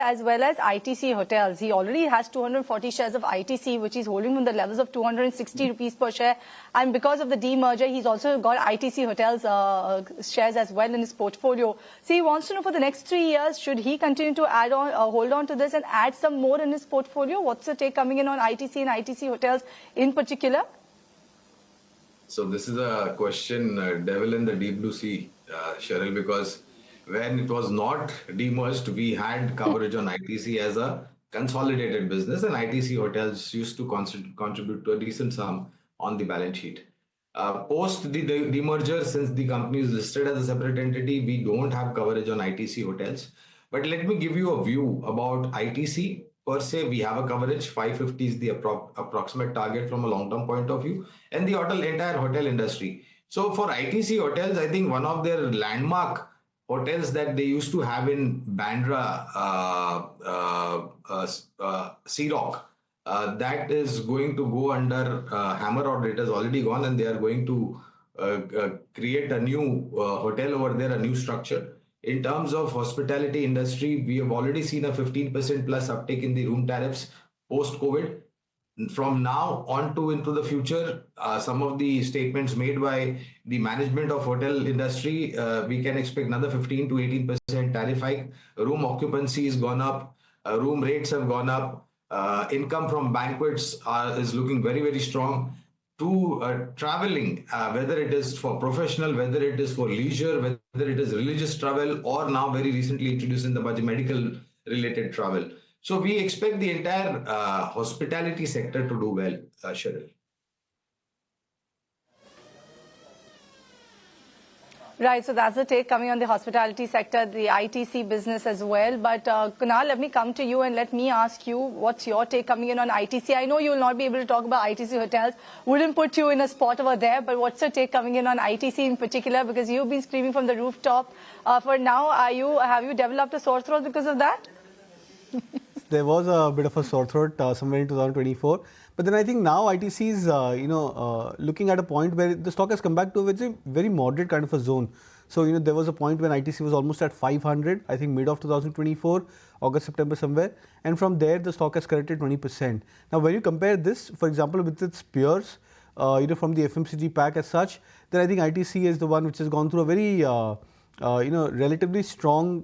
as well as ITC Hotels. He already has 240 shares of ITC, which he's holding from the levels of 260 rupees per share. And because of the demerger, he's also got ITC Hotels shares as well in his portfolio. So he wants to know, for the next 3 years, should he continue to add on, hold on to this and add some more in his portfolio? What's the take coming in on ITC and ITC Hotels in particular? So this is a question, devil in the deep blue sea, Cheryl, because when it was not demerged, we had coverage on ITC as a consolidated business, and ITC Hotels used to contribute to a decent sum on the balance sheet. Post the demerger, since the company is listed as a separate entity, we don't have coverage on ITC Hotels. But let me give you a view about ITC. Per se, we have a coverage. 550 is the approximate target from a long-term point of view, and the entire hotel industry. So for ITC Hotels, I think one of their landmark hotels that they used to have in Bandra, Sea Rock, that is going to go under hammer, or it has already gone, and they are going to create a new hotel over there, a new structure. In terms of hospitality industry, we have already seen a 15% plus uptake in the room tariffs post-COVID. From now on to into the future, some of the statements made by the management of hotel industry, we can expect another 15 to 18% tariff hike. Room occupancy has gone up, room rates have gone up, income from banquets is looking very, very strong. To traveling, whether it is for professional, whether it is for leisure, whether it is religious travel, or now very recently introduced in the budget, medical related travel. So we expect the entire hospitality sector to do well, Cheryl. Right, so that's the take coming on the hospitality sector, the ITC business as well. But Kunal, let me come to you and let me ask you, what's your take coming in on ITC? I know you will not be able to talk about ITC Hotels, wouldn't put you in a spot over there, but what's your take coming in on ITC in particular? Because you've been screaming from the rooftop. For now, have you developed a sore throat because of that? There was a bit of a sore throat somewhere in 2024. But then I think now ITC is, looking at a point where the stock has come back to a very moderate kind of a zone. So, there was a point when ITC was almost at 500, I think mid of 2024, August, September somewhere. And from there, the stock has corrected 20%. Now, when you compare this, for example, with its peers, from the FMCG pack as such, then I think ITC is the one which has gone through a very relatively strong,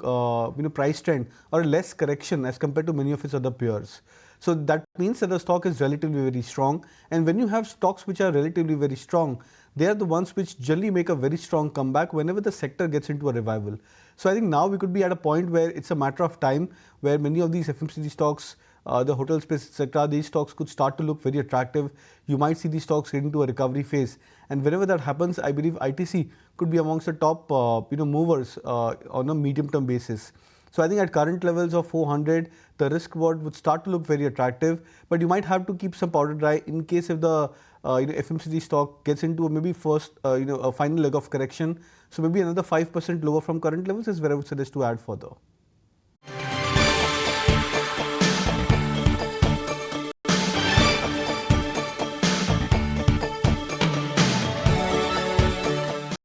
price trend or less correction as compared to many of its other peers. So that means that the stock is relatively very strong. And when you have stocks which are relatively very strong, they are the ones which generally make a very strong comeback whenever the sector gets into a revival. So I think now we could be at a point where it's a matter of time where many of these FMCG stocks, the hotel space, etc., these stocks could start to look very attractive. You might see these stocks getting to a recovery phase. And whenever that happens, I believe ITC could be amongst the top movers on a medium-term basis. So I think at current levels of 400, the risk reward would start to look very attractive, but you might have to keep some powder dry in case if the FMCG stock gets into maybe first a final leg of correction. So maybe another 5% lower from current levels is where I would suggest to add further.